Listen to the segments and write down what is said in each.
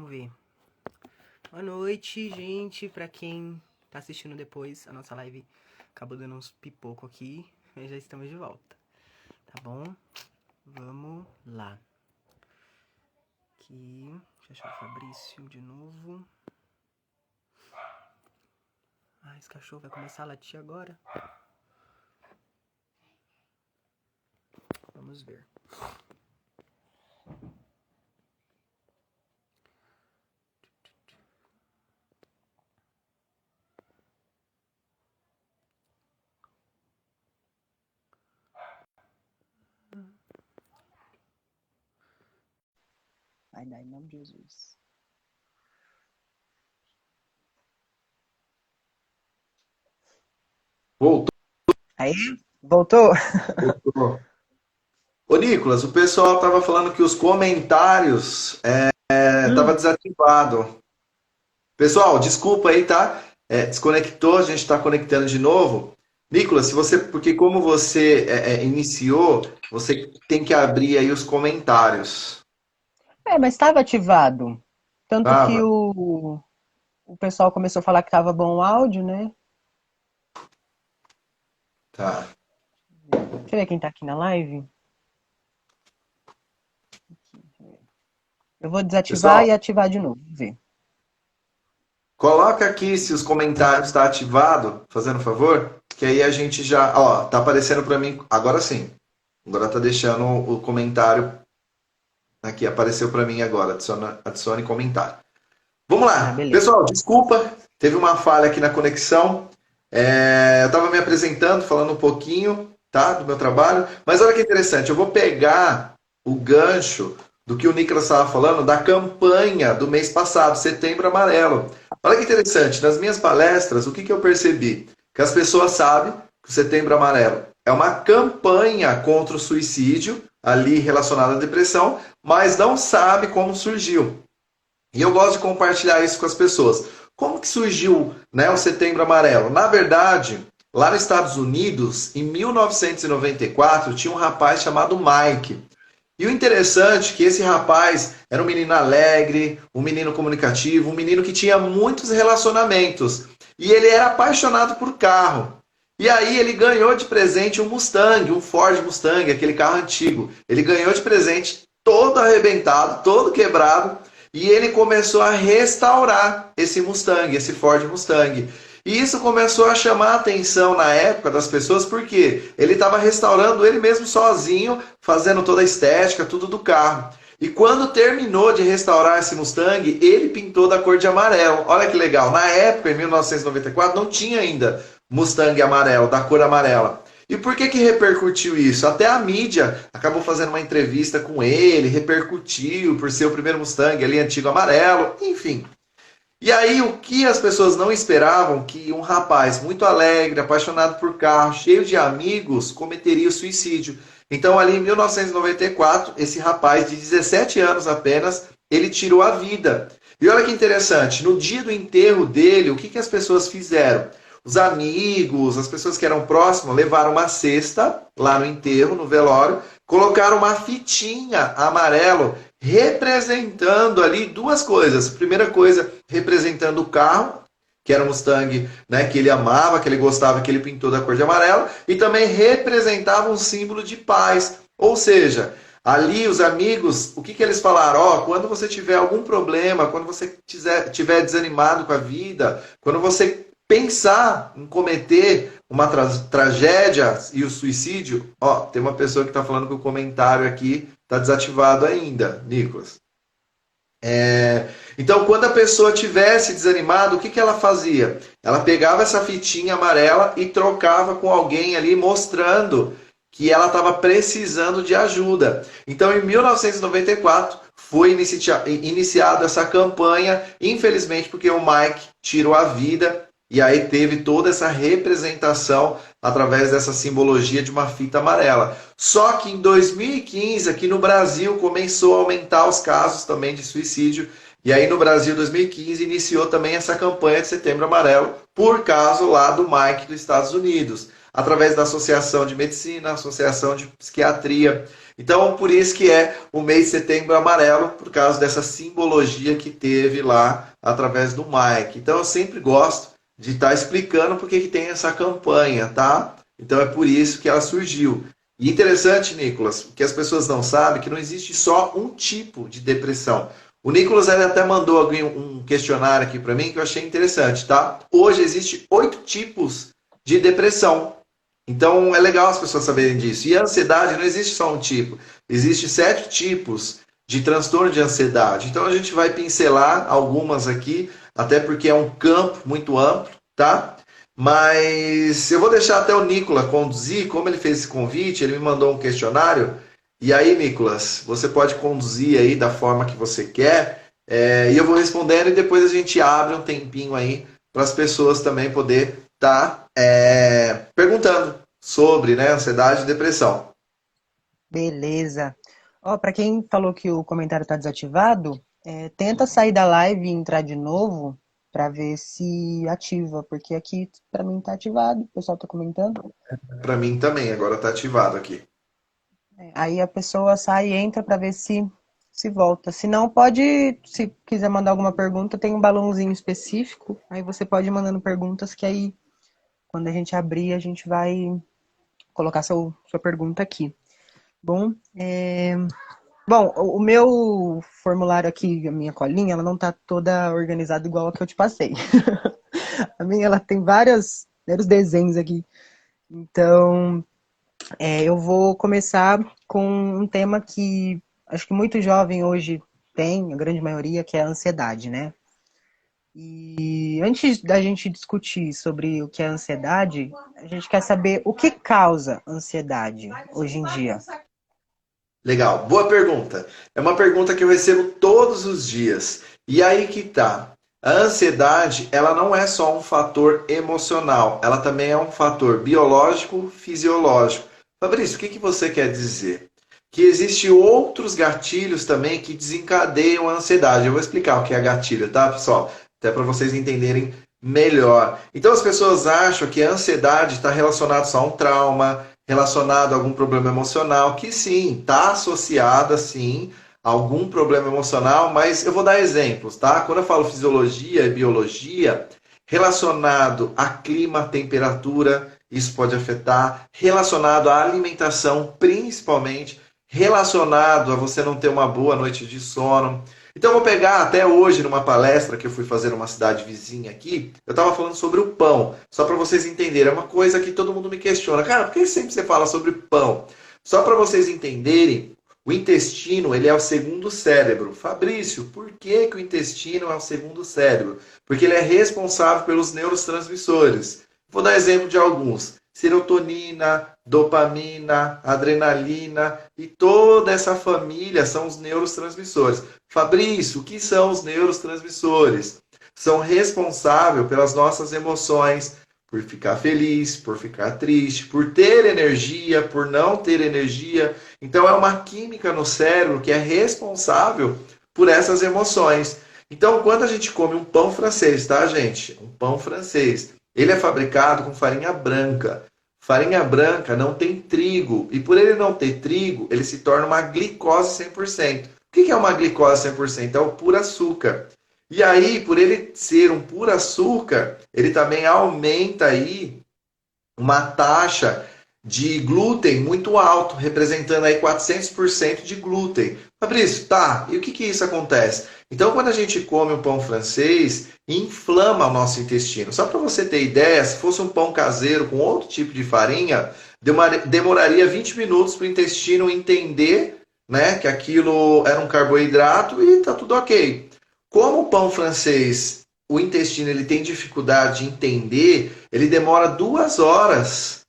Vamos ver. Boa noite, gente. Pra quem tá assistindo depois, a nossa live acabou dando uns pipoco aqui, mas já estamos de volta. Tá bom? Vamos lá. Aqui. Deixa eu achar o Fabrício de novo. Ah, esse cachorro vai começar a latir agora. Vamos ver. Vai dar em nome de Jesus. Voltou. Aí, voltou? Voltou. Ô, Nicolas, o pessoal estava falando que os comentários estavam desativados. Pessoal, desculpa aí, tá? Desconectou, a gente está conectando de novo. Nicolas, porque como você iniciou, você tem que abrir aí os comentários. Mas estava ativado. Tanto que Tava? o pessoal começou a falar que estava bom o áudio, né? Tá. Deixa eu ver quem tá aqui na live. Eu vou desativar Pessoal, e ativar de novo. Vamos ver. coloca aqui se os comentários estão ativados, fazendo favor, que aí a gente já, ó, tá aparecendo para mim, agora sim. Agora tá deixando o comentário aqui, apareceu para mim agora, adicione comentário. Vamos Ah, lá. beleza. Pessoal, desculpa, teve uma falha aqui na conexão. Eu estava me apresentando, falando um pouquinho, tá, do meu trabalho, mas olha que interessante, eu vou pegar o gancho do que o Nicolas estava falando, da campanha do mês passado, Setembro Amarelo. Olha que interessante, nas minhas palestras, o que eu percebi? Que as pessoas sabem que o Setembro Amarelo é uma campanha contra o suicídio, ali relacionada à depressão, mas não sabe como surgiu. E eu gosto de compartilhar isso com as pessoas. Como que surgiu, né, o Setembro Amarelo? Na verdade, lá nos Estados Unidos, em 1994, tinha um rapaz chamado Mike. E o interessante é que esse rapaz era um menino alegre, um menino comunicativo, um menino que tinha muitos relacionamentos. E ele era apaixonado por carro. E aí ele ganhou de presente um Mustang, um Ford Mustang, aquele carro antigo. Ele ganhou de presente todo arrebentado, todo quebrado. E ele começou a restaurar esse Mustang, esse Ford Mustang. E isso começou a chamar a atenção na época das pessoas, porque ele estava restaurando ele mesmo sozinho, fazendo toda a estética, tudo do carro. E quando terminou de restaurar esse Mustang, ele pintou da cor de amarelo. Olha que legal. Na época, em 1994, não tinha ainda Mustang amarelo, da cor amarela. E por que repercutiu isso? Até a mídia acabou fazendo uma entrevista com ele, repercutiu por ser o primeiro Mustang ali, antigo amarelo, enfim. E aí o que as pessoas não esperavam, que um rapaz muito alegre, apaixonado por carro, cheio de amigos, cometeria o suicídio. Então ali em 1994, esse rapaz de 17 anos apenas, ele tirou a vida. E olha que interessante, no dia do enterro dele, o que as pessoas fizeram? Os amigos, as pessoas que eram próximas, levaram uma cesta lá no enterro, no velório, colocaram uma fitinha amarelo representando ali duas coisas. Primeira coisa, representando o carro, que era um Mustang, né, que ele amava, que ele gostava, que ele pintou da cor de amarelo, e também representava um símbolo de paz. Ou seja, ali os amigos, o que eles falaram? Ó, quando você tiver algum problema, quando você estiver desanimado com a vida, quando você pensar em cometer uma tragédia e o suicídio, ó, tem uma pessoa que está falando que o comentário aqui está desativado ainda, Nicolas. Então, quando a pessoa tivesse desanimado, o que ela fazia? Ela pegava essa fitinha amarela e trocava com alguém ali, mostrando que ela estava precisando de ajuda. Então, em 1994, foi iniciada essa campanha, infelizmente, porque o Mike tirou a vida. E aí teve toda essa representação através dessa simbologia de uma fita amarela. Só que em 2015, aqui no Brasil, começou a aumentar os casos também de suicídio. E aí no Brasil, 2015, iniciou também essa campanha de Setembro Amarelo, por causa lá do Mike dos Estados Unidos. através da Associação de Medicina, Associação de Psiquiatria. Então, por isso que é o mês de Setembro Amarelo, por causa dessa simbologia que teve lá através do Mike. Então, eu sempre gosto de estar explicando por que tem essa campanha, tá? Então, é por isso que ela surgiu. E interessante, Nicolas, que as pessoas não sabem que não existe só um tipo de depressão. O Nicolas ele até mandou um questionário aqui para mim que eu achei interessante, tá? Hoje existe 8 tipos de depressão. Então é legal as pessoas saberem disso. E a ansiedade não existe só um tipo. Existe 7 tipos de transtorno de ansiedade. Então a gente vai pincelar algumas aqui, até porque é um campo muito amplo, tá? Mas eu vou deixar até o Nicolas conduzir, como ele fez esse convite, ele me mandou um questionário. E aí, Nicolas, você pode conduzir aí da forma que você quer, e eu vou respondendo e depois a gente abre um tempinho aí para as pessoas também poder estar perguntando sobre, né, ansiedade e depressão. Beleza. Ó, para quem falou que o comentário está desativado, tenta sair da live e entrar de novo para ver se ativa, porque aqui para mim tá ativado, o pessoal tá comentando. Para mim também, agora está ativado aqui. Aí a pessoa sai e entra para ver se volta. Se não, pode, se quiser mandar alguma pergunta, tem um balãozinho específico, aí você pode ir mandando perguntas que aí, quando a gente abrir, a gente vai colocar sua pergunta aqui. Bom, o meu formulário aqui, a minha colinha, ela não tá toda organizada igual a que eu te passei. A minha, ela tem vários desenhos aqui. Então, eu vou começar com um tema que acho que muito jovem hoje tem, a grande maioria, que é a ansiedade, né? E antes da gente discutir sobre o que é ansiedade, a gente quer saber o que causa ansiedade hoje em dia. Legal, boa pergunta. É uma pergunta que eu recebo todos os dias. E aí que tá. A ansiedade, ela não é só um fator emocional, ela também é um fator biológico, fisiológico. Fabrício, o que você quer dizer? Que existem outros gatilhos também que desencadeiam a ansiedade. Eu vou explicar o que é gatilho, tá, pessoal? Até para vocês entenderem melhor. Então as pessoas acham que a ansiedade está relacionada só a um trauma, relacionado a algum problema emocional, que sim, está associada sim a algum problema emocional, mas eu vou dar exemplos, tá? Quando eu falo fisiologia e biologia, relacionado a clima, temperatura, isso pode afetar, relacionado à alimentação, principalmente, relacionado a você não ter uma boa noite de sono. Então, eu vou pegar até hoje, numa palestra que eu fui fazer numa cidade vizinha aqui, eu estava falando sobre o pão, só para vocês entenderem. É uma coisa que todo mundo me questiona. Cara, por que sempre você fala sobre pão? Só para vocês entenderem, o intestino ele é o segundo cérebro. Fabrício, por que o intestino é o segundo cérebro? Porque ele é responsável pelos neurotransmissores. Vou dar exemplo de alguns. Serotonina, dopamina, adrenalina e toda essa família são os neurotransmissores. Fabrício, o que são os neurotransmissores? São responsáveis pelas nossas emoções, por ficar feliz, por ficar triste, por ter energia, por não ter energia. Então é uma química no cérebro que é responsável por essas emoções. Então quando a gente come um pão francês, tá, gente? Um pão francês, ele é fabricado com farinha branca. Farinha branca não tem trigo. E por ele não ter trigo, ele se torna uma glicose 100%. O que é uma glicose 100%? É o puro açúcar. E aí, por ele ser um puro açúcar, ele também aumenta aí uma taxa de glúten muito alto, representando aí 400% de glúten. Fabrício, tá, e o que isso acontece? Então, quando a gente come um pão francês, inflama o nosso intestino. Só para você ter ideia, se fosse um pão caseiro com outro tipo de farinha, demoraria 20 minutos para o intestino entender, né, que aquilo era um carboidrato e tá tudo ok. Como o pão francês, o intestino ele tem dificuldade de entender, ele demora 2 horas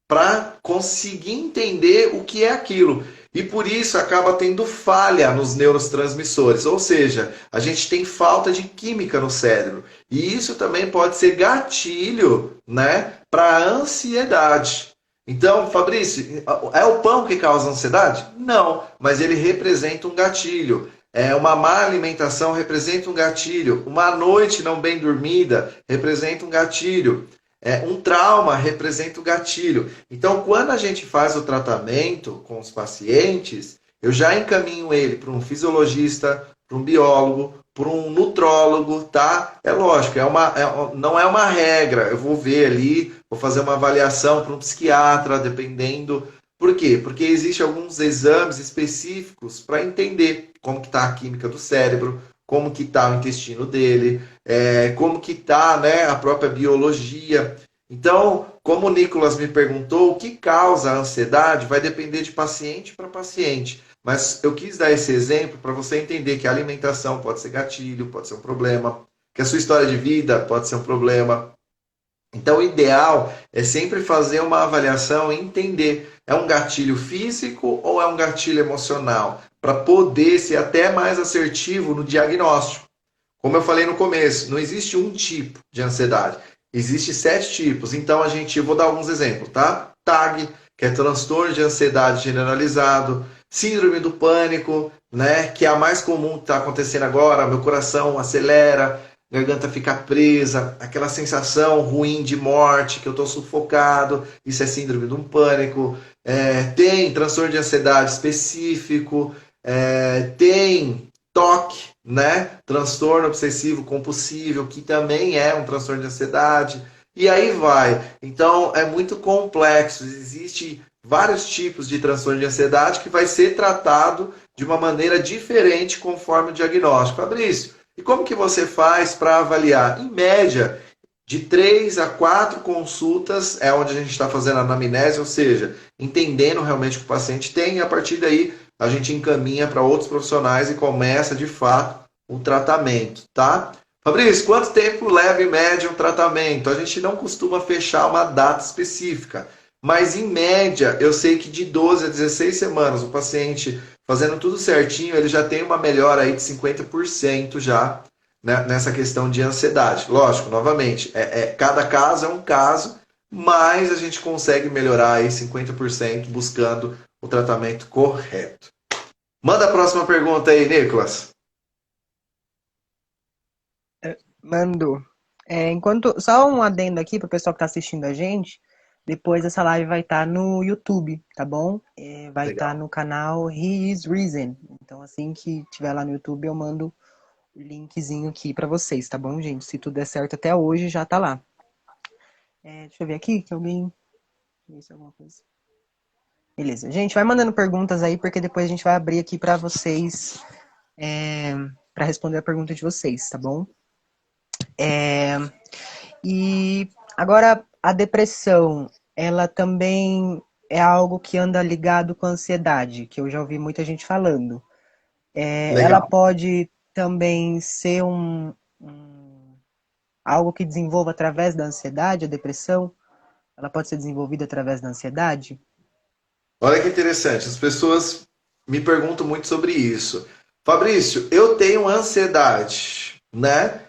para conseguir entender o que é aquilo. E por isso acaba tendo falha nos neurotransmissores, ou seja, a gente tem falta de química no cérebro. E isso também pode ser gatilho, né, para a ansiedade. Então, Fabrício, é o pão que causa ansiedade? Não, mas ele representa um gatilho. Uma má alimentação representa um gatilho. Uma noite não bem dormida representa um gatilho. um trauma representa o gatilho. Então, quando a gente faz o tratamento com os pacientes, eu já encaminho ele para um fisiologista, para um biólogo, para um nutrólogo, tá? É lógico, não é uma regra. Eu vou ver ali, vou fazer uma avaliação para um psiquiatra, dependendo. Por quê? Porque existem alguns exames específicos para entender como que está a química do cérebro, como que está o intestino dele, como que está, né, a própria biologia. Então, como o Nicolas me perguntou, o que causa a ansiedade vai depender de paciente para paciente. Mas eu quis dar esse exemplo para você entender que a alimentação pode ser gatilho, pode ser um problema, que a sua história de vida pode ser um problema. Então, o ideal é sempre fazer uma avaliação e entender, é um gatilho físico ou é um gatilho emocional? Para poder ser até mais assertivo no diagnóstico. Como eu falei no começo, não existe um tipo de ansiedade. Existe 7 tipos. Então, eu vou dar alguns exemplos, tá? TAG, que é transtorno de ansiedade generalizado. Síndrome do pânico, né? Que é a mais comum que está acontecendo agora. Meu coração acelera, garganta fica presa, aquela sensação ruim de morte, que eu estou sufocado. Isso é síndrome do pânico. Tem transtorno de ansiedade específico. Tem TOC, né? Transtorno obsessivo compulsivo, que também é um transtorno de ansiedade. E aí vai. Então, é muito complexo. Existe vários tipos de transtorno de ansiedade que vai ser tratado de uma maneira diferente conforme o diagnóstico. Fabrício, e como que você faz para avaliar? Em média, de 3 a 4 consultas é onde a gente está fazendo a anamnese, ou seja, entendendo realmente o que o paciente tem, e a partir daí a gente encaminha para outros profissionais e começa, de fato, o tratamento, tá? Fabrício, quanto tempo leva em média um tratamento? A gente não costuma fechar uma data específica, mas em média eu sei que de 12 a 16 semanas o paciente fazendo tudo certinho, ele já tem uma melhora aí de 50% já, né, nessa questão de ansiedade. Lógico, novamente, cada caso é um caso, mas a gente consegue melhorar aí 50% buscando o tratamento correto. Manda a próxima pergunta aí, Nicolas. Mando. Só um adendo aqui para o pessoal que está assistindo a gente. Depois essa live vai estar no YouTube, tá bom? Vai estar no canal He is Reason. Então assim que tiver lá no YouTube eu mando o linkzinho aqui para vocês, tá bom, gente? Se tudo der certo até hoje já tá lá. Deixa eu ver aqui que alguém... alguma coisa. Beleza. Gente, vai mandando perguntas aí porque depois a gente vai abrir aqui para vocês para responder a pergunta de vocês, tá bom? E agora a depressão, ela também é algo que anda ligado com a ansiedade, que eu já ouvi muita gente falando. Ela pode também ser algo que desenvolva através da ansiedade, a depressão? Ela pode ser desenvolvida através da ansiedade? Olha que interessante, as pessoas me perguntam muito sobre isso. Fabrício, eu tenho ansiedade, né?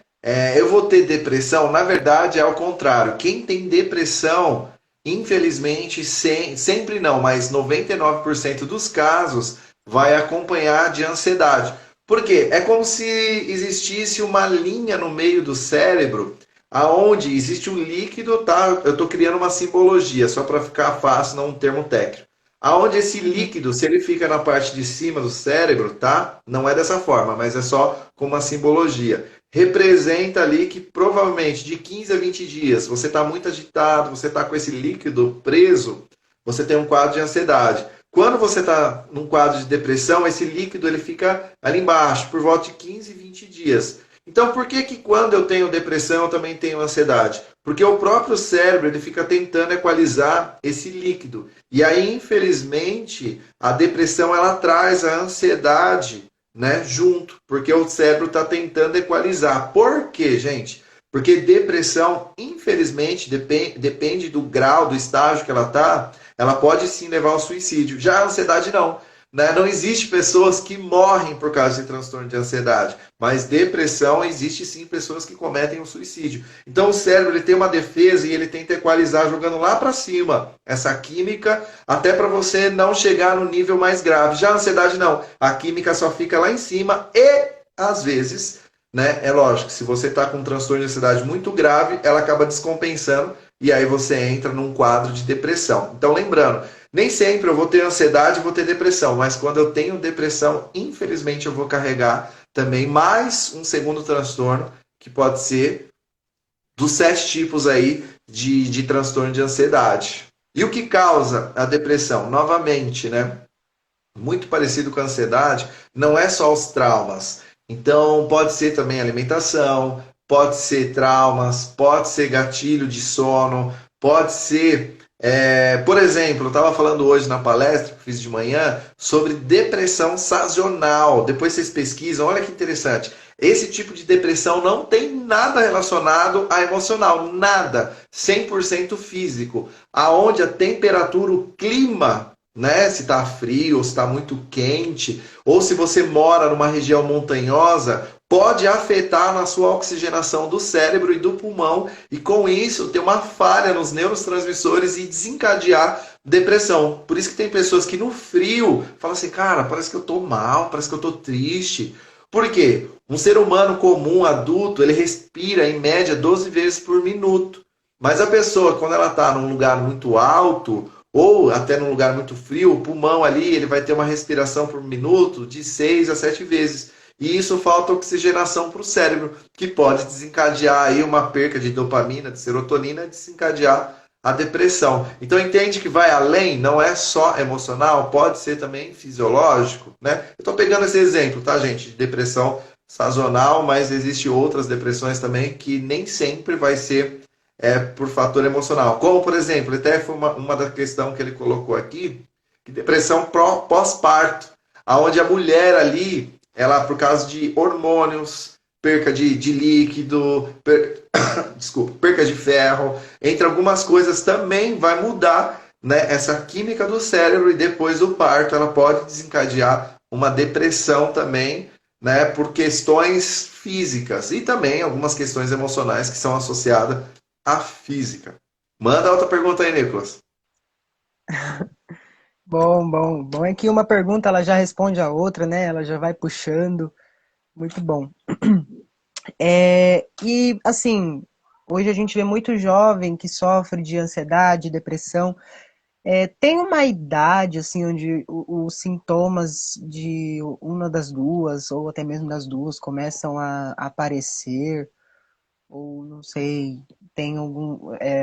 Eu vou ter depressão? Na verdade, é ao contrário. Quem tem depressão, infelizmente, sempre não, mas 99% dos casos vai acompanhar de ansiedade. Por quê? É como se existisse uma linha no meio do cérebro, aonde existe um líquido, tá? Eu estou criando uma simbologia, só para ficar fácil, não um termo técnico. Aonde esse líquido, se ele fica na parte de cima do cérebro, tá? Não é dessa forma, mas é só com uma simbologia. Representa ali que provavelmente de 15 a 20 dias você está muito agitado, você está com esse líquido preso, você tem um quadro de ansiedade. Quando você está num quadro de depressão, esse líquido ele fica ali embaixo, por volta de 15 a 20 dias. Então, por que quando eu tenho depressão eu também tenho ansiedade? Porque o próprio cérebro ele fica tentando equalizar esse líquido. E aí, infelizmente, a depressão ela traz a ansiedade, né, junto, porque o cérebro está tentando equalizar. Por quê, gente? Porque depressão, infelizmente, depende do grau, do estágio que ela está, ela pode sim levar ao suicídio. Já a ansiedade não. Né? Não existe pessoas que morrem por causa de transtorno de ansiedade, mas depressão existe sim pessoas que cometem o suicídio. Então o cérebro ele tem uma defesa e ele tenta equalizar jogando lá para cima essa química, até para você não chegar no nível mais grave. Já a ansiedade não, a química só fica lá em cima e às vezes, né, é lógico, se você está com um transtorno de ansiedade muito grave, ela acaba descompensando e aí você entra num quadro de depressão. Então, lembrando, nem sempre eu vou ter ansiedade e vou ter depressão, mas quando eu tenho depressão, infelizmente eu vou carregar também mais um segundo transtorno, que pode ser dos 7 tipos aí de transtorno de ansiedade. E o que causa a depressão? Novamente, né? Muito parecido com a ansiedade, não é só os traumas. Então, pode ser também alimentação, pode ser traumas, pode ser gatilho de sono, pode ser, por exemplo, eu estava falando hoje na palestra que fiz de manhã sobre depressão sazonal. Depois vocês pesquisam, olha que interessante. Esse tipo de depressão não tem nada relacionado a emocional, nada, 100% físico, aonde a temperatura, o clima, né, se está frio, ou se está muito quente, ou se você mora numa região montanhosa, pode afetar na sua oxigenação do cérebro e do pulmão, e com isso ter uma falha nos neurotransmissores e desencadear depressão. Por isso que tem pessoas que no frio falam assim, cara, parece que eu estou mal, parece que eu estou triste. Por quê? Um ser humano comum, adulto, ele respira em média 12 vezes por minuto. Mas a pessoa, quando ela está num lugar muito alto, ou até num lugar muito frio, o pulmão ali ele vai ter uma respiração por minuto de 6 a 7 vezes. E isso falta oxigenação para o cérebro, que pode desencadear aí uma perca de dopamina, de serotonina, desencadear a depressão. Então entende que vai além, não é só emocional, pode ser também fisiológico, né? Eu estou pegando esse exemplo, tá, gente? De depressão sazonal, mas existem outras depressões também que nem sempre vai ser por fator emocional. Como, por exemplo, até foi uma da questão que ele colocou aqui, que depressão pós-parto, onde a mulher ali, ela, por causa de hormônios, perca de líquido, perca de ferro, entre algumas coisas também vai mudar, né, essa química do cérebro, e depois do parto ela pode desencadear uma depressão também, né, por questões físicas e também algumas questões emocionais que são associadas à física. Manda outra pergunta aí, Nicolas. Bom é que uma pergunta ela já responde a outra, né? Ela já vai puxando. Muito bom. E assim, hoje a gente vê muito jovem que sofre de ansiedade, depressão. Tem uma idade assim onde os sintomas de uma das duas, ou até mesmo das duas, começam a aparecer, ou não sei, tem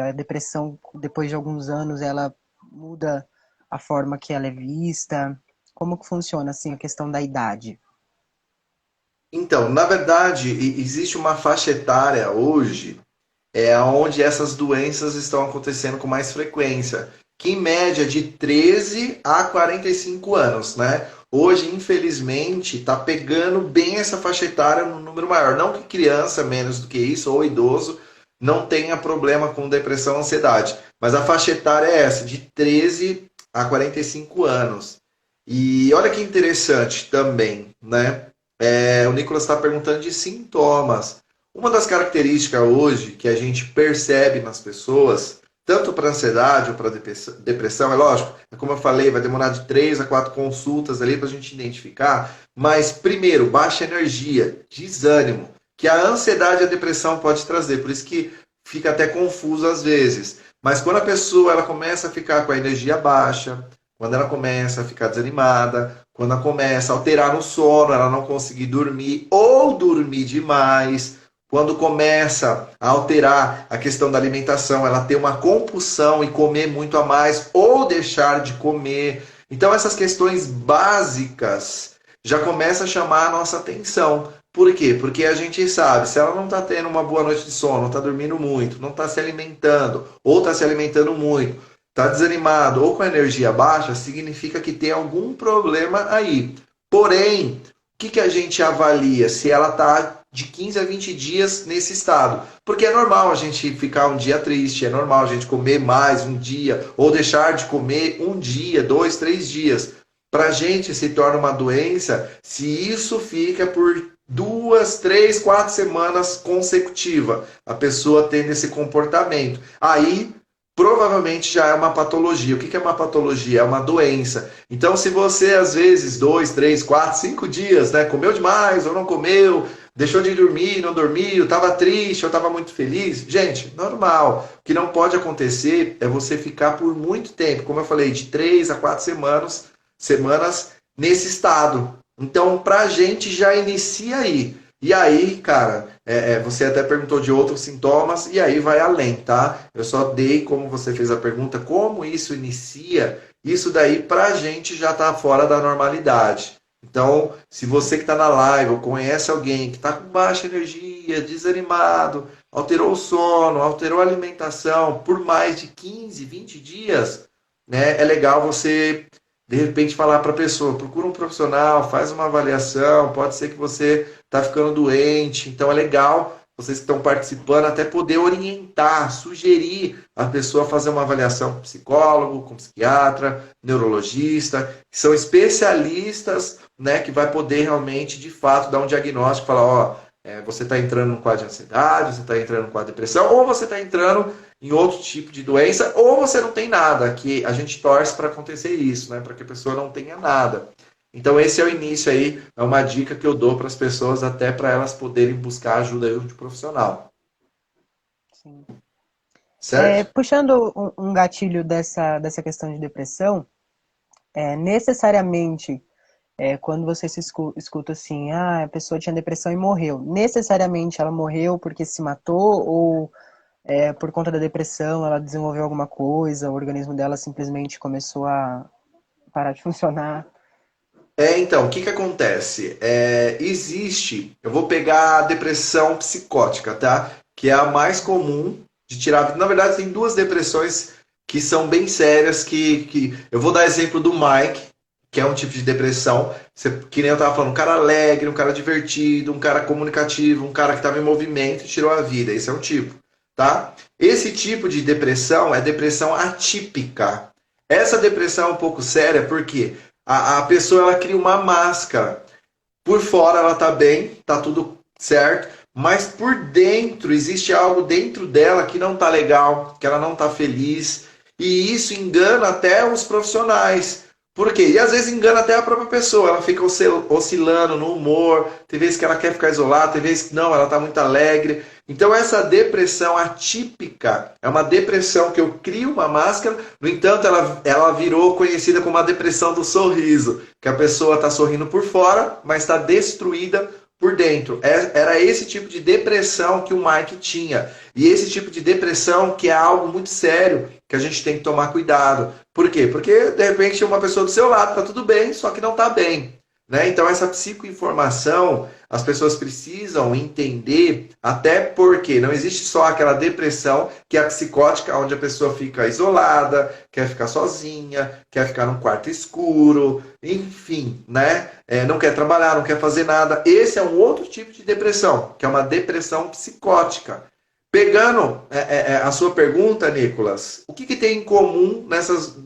a depressão depois de alguns anos ela muda a forma que ela é vista. Como que funciona assim a questão da idade? Então, na verdade, existe uma faixa etária hoje onde essas doenças estão acontecendo com mais frequência, que em média de 13 a 45 anos, né? Hoje, infelizmente, está pegando bem essa faixa etária no número maior. Não que criança, menos do que isso, ou idoso, não tenha problema com depressão ou ansiedade, mas a faixa etária é essa, de 13 a 45 anos. E olha que interessante também, né? O Nicolas está perguntando de sintomas. Uma das características hoje que a gente percebe nas pessoas, tanto para ansiedade ou para depressão, é lógico, como eu falei, vai demorar de 3 a 4 consultas ali para a gente identificar, mas primeiro, baixa energia, desânimo, que a ansiedade e a depressão pode trazer, por isso que fica até confuso às vezes. Mas quando a pessoa ela começa a ficar com a energia baixa, quando ela começa a ficar desanimada, quando ela começa a alterar no sono, ela não conseguir dormir ou dormir demais, quando começa a alterar a questão da alimentação, ela ter uma compulsão e comer muito a mais ou deixar de comer. Então essas questões básicas já começam a chamar a nossa atenção. Por quê? Porque a gente sabe, se ela não está tendo uma boa noite de sono, não está dormindo muito, não está se alimentando, ou está se alimentando muito, está desanimado ou com energia baixa, significa que tem algum problema aí. Porém, o que a gente avalia? Se ela está de 15 a 20 dias nesse estado. Porque é normal a gente ficar um dia triste, é normal a gente comer mais um dia, ou deixar de comer um dia, 2, 3 dias. Para a gente se torna uma doença se isso fica por 2, 3, 4 semanas consecutivas. A pessoa tendo esse comportamento. Aí provavelmente já é uma patologia. O que é uma patologia? É uma doença. Então, se você, às vezes, 2, 3, 4, 5 dias, né, comeu demais ou não comeu, deixou de dormir, não dormiu, estava triste ou estava muito feliz. Gente, normal. O que não pode acontecer é você ficar por muito tempo, como eu falei, de 3 a 4 semanas nesse estado. Então, pra gente já inicia aí. E aí, cara, você até perguntou de outros sintomas, e aí vai além, tá? Eu só dei, como você fez a pergunta, como isso inicia, isso daí pra gente já tá fora da normalidade. Então, se você que está na live ou conhece alguém que está com baixa energia, desanimado, alterou o sono, alterou a alimentação por mais de 15, 20 dias, né, é legal você, de repente, falar para a pessoa, procura um profissional, faz uma avaliação, pode ser que você está ficando doente, então é legal vocês que estão participando até poder orientar, sugerir a pessoa a fazer uma avaliação com psicólogo, com psiquiatra, neurologista, que são especialistas, né, que vai poder realmente, de fato, dar um diagnóstico, falar, ó, você está entrando num quadro de ansiedade, você está entrando num quadro de depressão, ou você está entrando em outro tipo de doença, ou você não tem nada, que a gente torce para acontecer isso, né, para que a pessoa não tenha nada. Então esse é o início aí, é uma dica que eu dou para as pessoas, até para elas poderem buscar ajuda aí de um profissional. Sim. Certo? Puxando um gatilho dessa questão de depressão, necessariamente, quando você se escuta assim, a pessoa tinha depressão e morreu, necessariamente ela morreu porque se matou ou por conta da depressão ela desenvolveu alguma coisa, o organismo dela simplesmente começou a parar de funcionar? Então, o que acontece? Eu vou pegar a depressão psicótica, tá? Que é a mais comum de tirar a vida. Na verdade, tem duas depressões que são bem sérias, que eu vou dar exemplo do Mike, que é um tipo de depressão, que nem eu tava falando, um cara alegre, um cara divertido, um cara comunicativo, um cara que estava em movimento e tirou a vida. Esse é um tipo, tá? Esse tipo de depressão é depressão atípica. Essa depressão é um pouco séria, porque a pessoa ela cria uma máscara. Por fora ela tá bem, tá tudo certo, mas por dentro existe algo dentro dela que não tá legal, que ela não tá feliz, e isso engana até os profissionais. Por quê? E às vezes engana até a própria pessoa, ela fica oscilando no humor, tem vezes que ela quer ficar isolada, tem vezes que não, ela tá muito alegre. Então essa depressão atípica é uma depressão que eu crio uma máscara, no entanto ela virou conhecida como a depressão do sorriso, que a pessoa está sorrindo por fora, mas está destruída por dentro. Era esse tipo de depressão que o Mike tinha. E esse tipo de depressão que é algo muito sério, que a gente tem que tomar cuidado. Por quê? Porque de repente uma pessoa do seu lado está tudo bem, só que não está bem. Né? Então essa psicoinformação as pessoas precisam entender, até porque não existe só aquela depressão que é a psicótica, onde a pessoa fica isolada, quer ficar sozinha, quer ficar num quarto escuro, enfim, né? Não quer trabalhar, não quer fazer nada. Esse é um outro tipo de depressão, que é uma depressão psicótica. Pegando a sua pergunta, Nicolas, o que tem em comum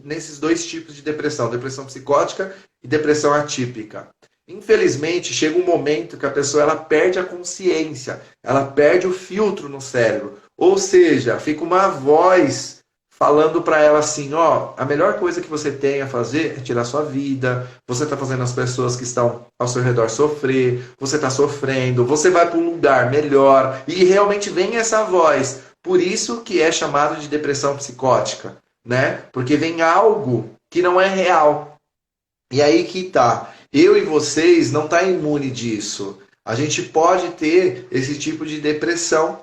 nesses dois tipos de depressão, depressão psicótica e depressão atípica? Infelizmente, chega um momento que a pessoa ela perde a consciência, ela perde o filtro no cérebro. Ou seja, fica uma voz falando para ela assim, ó, a melhor coisa que você tem a fazer é tirar sua vida, você está fazendo as pessoas que estão ao seu redor sofrer, você está sofrendo, você vai para um lugar melhor, e realmente vem essa voz. Por isso que é chamado de depressão psicótica, né? Porque vem algo que não é real. E aí que tá. Eu e vocês não tá imune disso. A gente pode ter esse tipo de depressão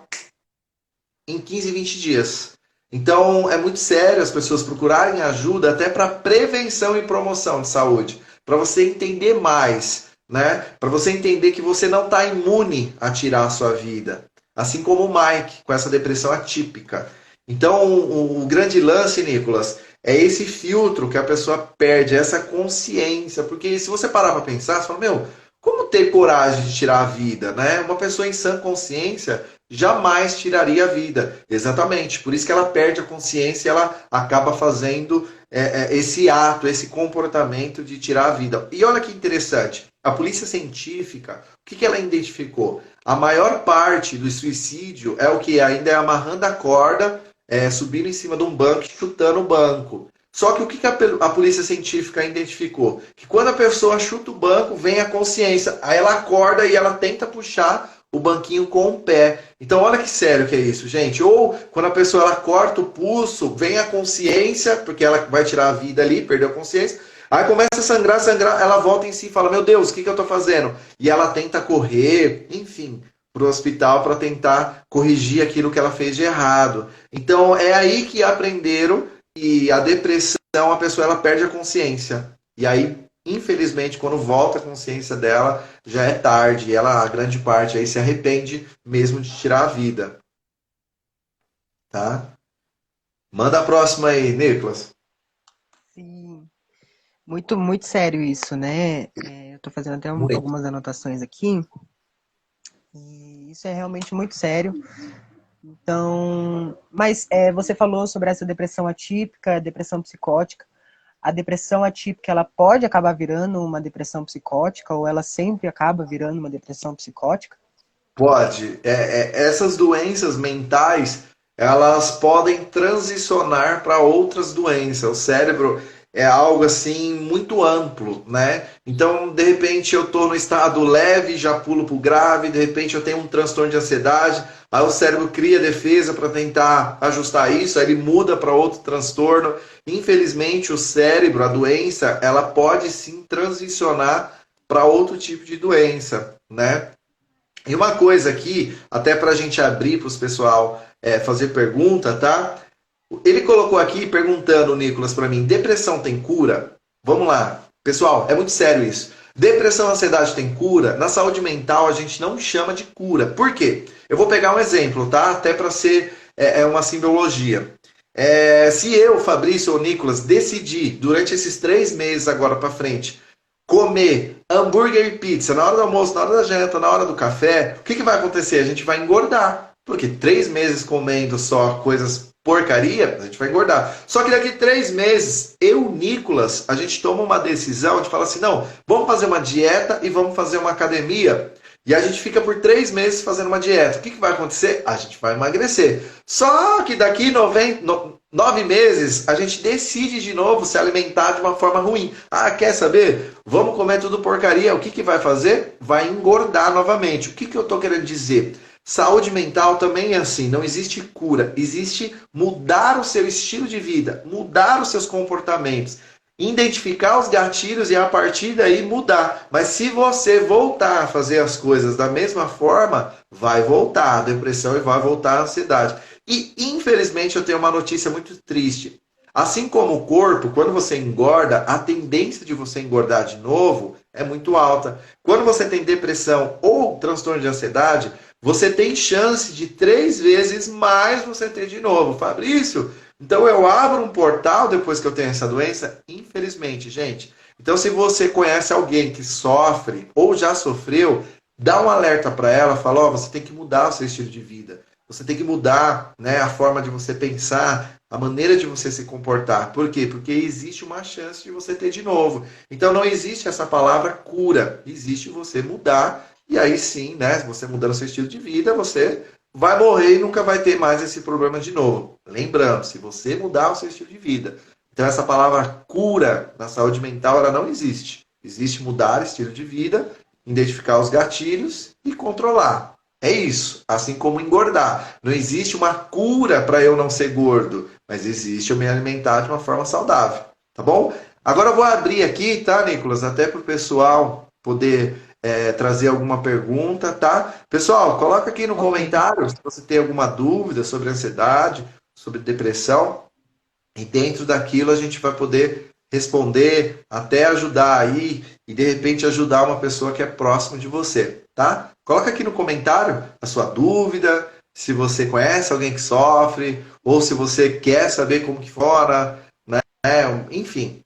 em 15, 20 dias. Então é muito sério as pessoas procurarem ajuda até para prevenção e promoção de saúde. Para você entender mais, né? Para você entender que você não está imune a tirar a sua vida. Assim como o Mike, com essa depressão atípica. Então o grande lance, Nicolas, é esse filtro que a pessoa perde, essa consciência. Porque se você parar para pensar, você fala, como ter coragem de tirar a vida, né? Uma pessoa em sã consciência jamais tiraria a vida. Exatamente. Por isso que ela perde a consciência e ela acaba fazendo esse ato, esse comportamento de tirar a vida. E olha que interessante. A polícia científica, o que ela identificou? A maior parte do suicídio é o que ainda é amarrando a corda, subindo em cima de um banco e chutando o banco. Só que o que a polícia científica identificou? Que quando a pessoa chuta o banco, vem a consciência. Aí ela acorda e ela tenta puxar o banquinho com o pé. Então olha que sério que é isso, gente. Ou quando a pessoa ela corta o pulso, vem a consciência, porque ela vai tirar a vida ali, perdeu a consciência. Aí começa a sangrar, sangrar, ela volta em si e fala, meu Deus, o que eu estou fazendo? E ela tenta correr, enfim, para o hospital para tentar corrigir aquilo que ela fez de errado. Então é aí que aprenderam que a depressão, a pessoa ela perde a consciência. E aí, infelizmente, quando volta a consciência dela, já é tarde. E ela, a grande parte, aí se arrepende mesmo de tirar a vida. Tá? Manda a próxima aí, Nicolas. Sim. Muito, muito sério isso, né? Eu tô fazendo até Muito. algumas anotações aqui. E isso é realmente muito sério. Então, mas você falou sobre essa depressão atípica, depressão psicótica. A depressão atípica, ela pode acabar virando uma depressão psicótica ou ela sempre acaba virando uma depressão psicótica? Pode. Essas doenças mentais, elas podem transicionar para outras doenças. O cérebro é algo assim muito amplo, né? Então, de repente, eu estou no estado leve, já pulo para o grave, de repente eu tenho um transtorno de ansiedade, aí o cérebro cria defesa para tentar ajustar isso, aí ele muda para outro transtorno. Infelizmente, o cérebro, a doença, ela pode sim transicionar para outro tipo de doença, né? E uma coisa aqui, até para a gente abrir para os pessoal fazer pergunta, tá? Ele colocou aqui perguntando, Nicolas, para mim, depressão tem cura? Vamos lá. Pessoal, é muito sério isso. Depressão e ansiedade tem cura? Na saúde mental a gente não chama de cura. Por quê? Eu vou pegar um exemplo, tá? Até para ser uma simbologia. Se eu, Fabrício ou Nicolas, decidir durante esses 3 meses agora para frente comer hambúrguer e pizza na hora do almoço, na hora da janta, na hora do café, o que vai acontecer? A gente vai engordar. Porque 3 meses comendo só coisas porcaria, a gente vai engordar. Só que daqui 3 meses, eu, Nicolas, a gente toma uma decisão de falar assim, não, vamos fazer uma dieta e vamos fazer uma academia. E a gente fica por 3 meses fazendo uma dieta. O que vai acontecer? A gente vai emagrecer. Só que daqui 9 meses, a gente decide de novo se alimentar de uma forma ruim. Ah, quer saber? Vamos comer tudo porcaria. O que vai fazer? Vai engordar novamente. O que eu estou querendo dizer? Saúde mental também é assim, não existe cura. Existe mudar o seu estilo de vida, mudar os seus comportamentos, identificar os gatilhos e a partir daí mudar. Mas se você voltar a fazer as coisas da mesma forma, vai voltar a depressão e vai voltar a ansiedade. E, infelizmente, eu tenho uma notícia muito triste. Assim como o corpo, quando você engorda, a tendência de você engordar de novo é muito alta. Quando você tem depressão ou transtorno de ansiedade, você tem chance de 3 vezes mais você ter de novo. Fabrício, então eu abro um portal depois que eu tenho essa doença? Infelizmente, gente. Então, se você conhece alguém que sofre ou já sofreu, dá um alerta para ela, fala, você tem que mudar o seu estilo de vida. Você tem que mudar, né, a forma de você pensar, a maneira de você se comportar. Por quê? Porque existe uma chance de você ter de novo. Então não existe essa palavra cura. Existe você mudar. E aí sim, né, você mudando o seu estilo de vida, você vai morrer e nunca vai ter mais esse problema de novo. Lembrando, se você mudar o seu estilo de vida. Então essa palavra cura na saúde mental, ela não existe. Existe mudar o estilo de vida, identificar os gatilhos e controlar. É isso, assim como engordar. Não existe uma cura para eu não ser gordo, mas existe eu me alimentar de uma forma saudável, tá bom? Agora eu vou abrir aqui, tá, Nicolas, até para o pessoal poder trazer alguma pergunta, tá? Pessoal, coloca aqui no comentário se você tem alguma dúvida sobre ansiedade, sobre depressão, e dentro daquilo a gente vai poder responder, até ajudar aí, e de repente ajudar uma pessoa que é próxima de você, tá? Coloca aqui no comentário a sua dúvida, se você conhece alguém que sofre, ou se você quer saber como que fora, né? Enfim.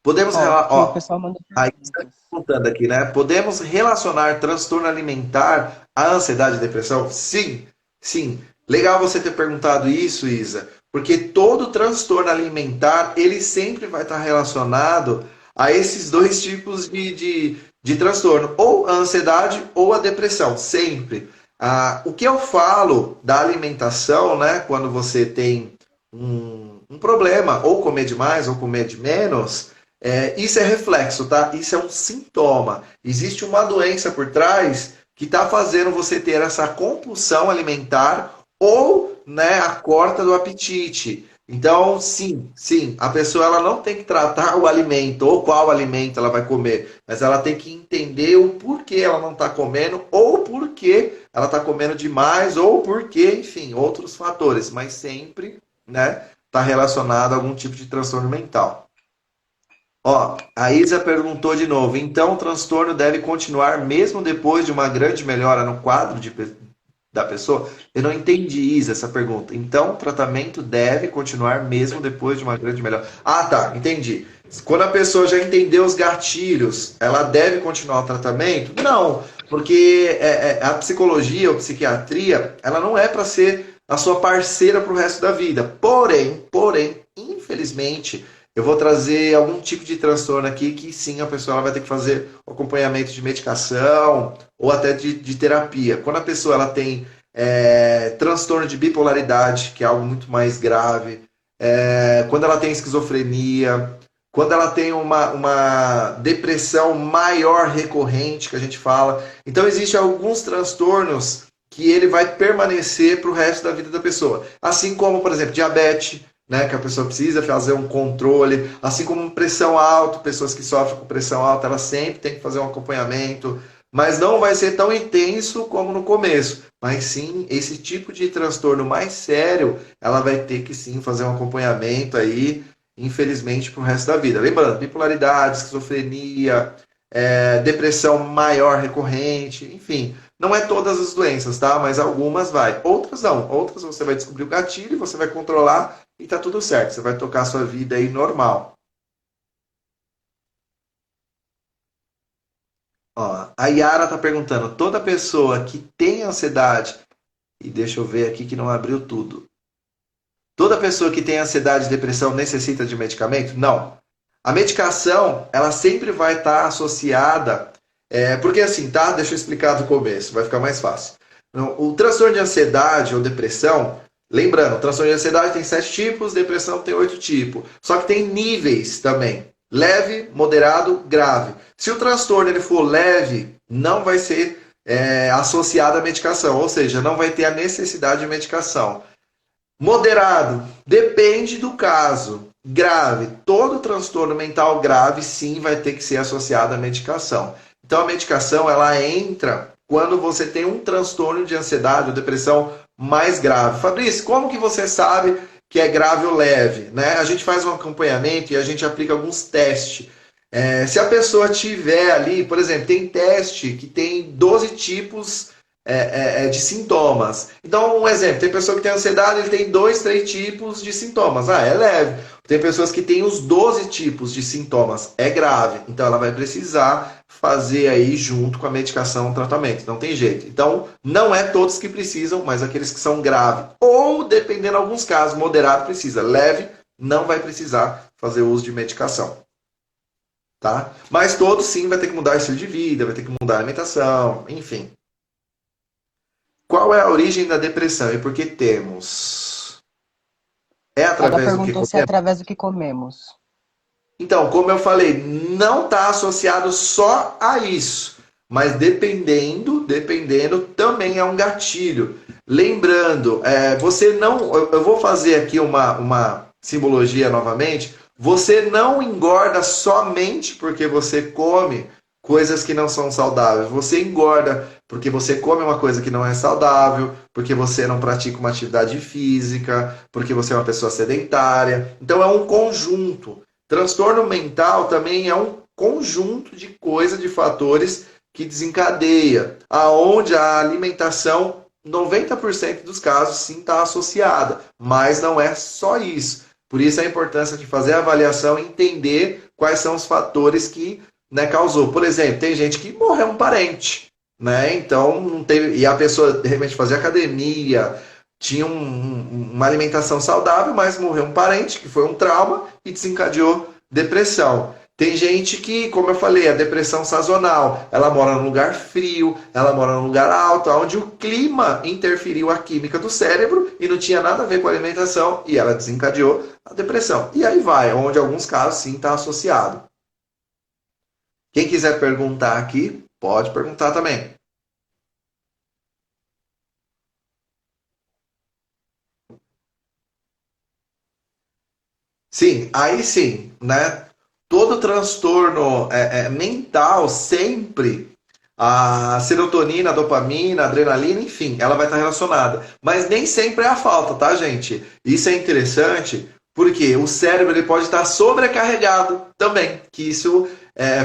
Podemos o pessoal manda aí está perguntando aqui, né? Podemos relacionar transtorno alimentar à ansiedade e depressão? Sim, sim. Legal você ter perguntado isso, Isa, porque todo transtorno alimentar, ele sempre vai estar relacionado a esses 2 tipos de transtorno, ou a ansiedade ou a depressão, sempre. O que eu falo da alimentação, né, quando você tem um problema, ou comer demais ou comer de menos, isso é reflexo, tá? Isso é um sintoma. Existe uma doença por trás que está fazendo você ter essa compulsão alimentar ou, né, a corta do apetite. Então, sim, a pessoa ela não tem que tratar o alimento ou qual alimento ela vai comer, mas ela tem que entender o porquê ela não está comendo ou porquê ela está comendo demais ou porquê, enfim, outros fatores, mas sempre, né, está relacionado a algum tipo de transtorno mental. Ó, a Isa perguntou de novo, então o transtorno deve continuar mesmo depois de uma grande melhora no quadro da pessoa? Eu não entendi, Isa, essa pergunta. Então, o tratamento deve continuar mesmo depois de uma grande melhora. Ah, tá, entendi. Quando a pessoa já entendeu os gatilhos, ela deve continuar o tratamento? Não, porque a psicologia ou psiquiatria, ela não é para ser a sua parceira para o resto da vida. Porém, infelizmente, eu vou trazer algum tipo de transtorno aqui que sim, a pessoa ela vai ter que fazer o acompanhamento de medicação ou até de terapia. Quando a pessoa ela tem transtorno de bipolaridade, que é algo muito mais grave, quando ela tem esquizofrenia, quando ela tem uma depressão maior recorrente, que a gente fala. Então, existem alguns transtornos que ele vai permanecer para o resto da vida da pessoa. Assim como, por exemplo, diabetes, né, que a pessoa precisa fazer um controle, assim como pressão alta, pessoas que sofrem com pressão alta, elas sempre têm que fazer um acompanhamento, mas não vai ser tão intenso como no começo. Mas sim, esse tipo de transtorno mais sério, ela vai ter que sim fazer um acompanhamento aí, infelizmente, para o resto da vida. Lembrando, bipolaridade, esquizofrenia, depressão maior recorrente, enfim, não é todas as doenças, tá? Mas algumas vai. Outras não. Outras você vai descobrir o gatilho, você vai controlar e tá tudo certo. Você vai tocar a sua vida aí normal. Ó, a Yara tá perguntando, toda pessoa que tem ansiedade, e deixa eu ver aqui que não abriu tudo. Toda pessoa que tem ansiedade e depressão necessita de medicamento? Não. A medicação, ela sempre vai estar associada, porque assim, tá? Deixa eu explicar do começo, vai ficar mais fácil. O transtorno de ansiedade ou depressão, lembrando, o transtorno de ansiedade tem 7 tipos, depressão tem 8 tipos. Só que tem níveis também. Leve, moderado, grave. Se o transtorno ele for leve, não vai ser associado à medicação, ou seja, não vai ter a necessidade de medicação. Moderado, depende do caso. Grave, todo transtorno mental grave sim vai ter que ser associado à medicação. Então a medicação ela entra quando você tem um transtorno de ansiedade ou depressão mais grave. Fabrício, como que você sabe que é grave ou leve? Né? A gente faz um acompanhamento e a gente aplica alguns testes. Se a pessoa tiver ali, por exemplo, tem teste que tem 12 tipos de sintomas. Então, um exemplo, tem pessoa que tem ansiedade, ele tem 2, 3 tipos de sintomas. É leve. Tem pessoas que têm os 12 tipos de sintomas. É grave. Então, ela vai precisar fazer aí junto com a medicação o tratamento. Não tem jeito. Então, não é todos que precisam, mas aqueles que são graves. Ou, dependendo de alguns casos, moderado precisa. Leve, não vai precisar fazer uso de medicação. Tá? Mas todos sim vai ter que mudar o estilo de vida, vai ter que mudar a alimentação, enfim. Qual é a origem da depressão e por que temos? Ela Através do que perguntou se é comemos? através do que comemos. Então, como eu falei, não está associado só a isso. Mas dependendo, também é um gatilho. Lembrando, você não... Eu vou fazer aqui uma simbologia novamente. Você não engorda somente porque você come coisas que não são saudáveis. Você engorda porque você come uma coisa que não é saudável, porque você não pratica uma atividade física, porque você é uma pessoa sedentária. Então é um conjunto. Transtorno mental também é um conjunto de coisas, de fatores que desencadeia, aonde a alimentação, 90% dos casos, sim está associada, mas não é só isso. Por isso a importância de fazer a avaliação e entender quais são os fatores que causou. Por exemplo, tem gente que morreu um parente, né? Então, não teve, e a pessoa, de repente, fazia academia, tinha uma alimentação saudável, mas morreu um parente, que foi um trauma, e desencadeou depressão. Tem gente que, como eu falei, a depressão sazonal, ela mora num lugar frio, ela mora num lugar alto, onde o clima interferiu a química do cérebro e não tinha nada a ver com a alimentação, e ela desencadeou a depressão. E aí vai, onde em alguns casos sim está associado. Quem quiser perguntar aqui, pode perguntar também. Sim, aí sim, né? Todo transtorno mental sempre a serotonina, a dopamina, a adrenalina, enfim, ela vai estar relacionada. Mas nem sempre é a falta, tá, gente? Isso é interessante porque o cérebro ele pode estar sobrecarregado também, que isso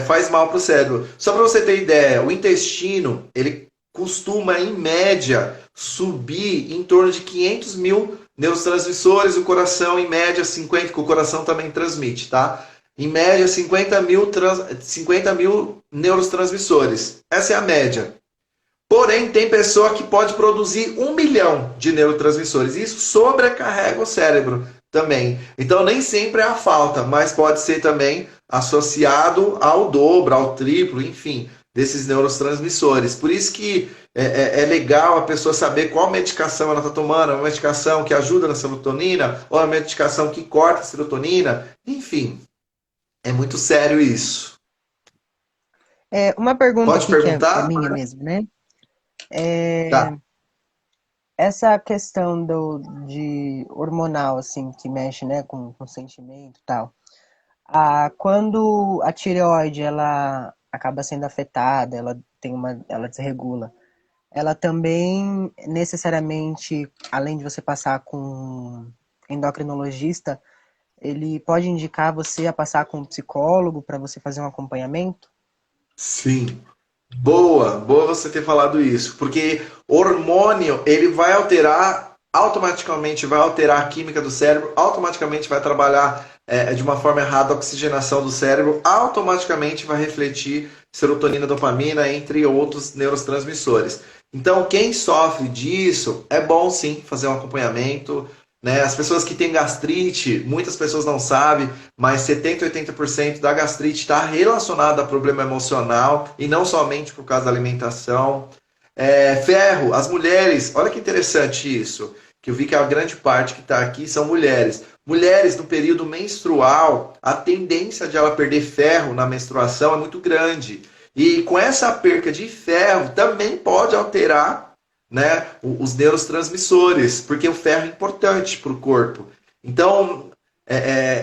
faz mal para o cérebro. Só para você ter ideia, o intestino ele costuma, em média, subir em torno de 500 mil neurotransmissores, o coração, em média, 50, que o coração também transmite, tá? Em média, 50 mil neurotransmissores. Essa é a média. Porém, tem pessoa que pode produzir 1 milhão de neurotransmissores. Isso sobrecarrega o cérebro também. Então, nem sempre é a falta, mas pode ser também associado ao dobro, ao triplo, enfim, desses neurotransmissores. Por isso que é legal a pessoa saber qual medicação ela está tomando, uma medicação que ajuda na serotonina, ou uma medicação que corta a serotonina, enfim. É muito sério isso. Uma pergunta Pode aqui que é perguntar? minha mesmo, né? Tá. Essa questão de hormonal, assim, que mexe, né, com sentimento e tal. Quando a tireoide, ela acaba sendo afetada, ela desregula, ela também, necessariamente, além de você passar com um endocrinologista, ele pode indicar você a passar com um psicólogo para você fazer um acompanhamento? Sim. Boa, boa você ter falado isso, porque hormônio, ele vai alterar, automaticamente vai alterar a química do cérebro, automaticamente vai trabalhar de uma forma errada a oxigenação do cérebro, automaticamente vai refletir serotonina, dopamina, entre outros neurotransmissores. Então, quem sofre disso, é bom sim fazer um acompanhamento, né? As pessoas que têm gastrite, muitas pessoas não sabem, mas 70, 80% da gastrite está relacionada a problema emocional e não somente por causa da alimentação. Ferro, as mulheres, olha que interessante isso, que eu vi que a grande parte que está aqui são mulheres. Mulheres no período menstrual, a tendência de ela perder ferro na menstruação é muito grande. E com essa perca de ferro também pode alterar, né, os neurotransmissores, porque o ferro é importante para o corpo. Então,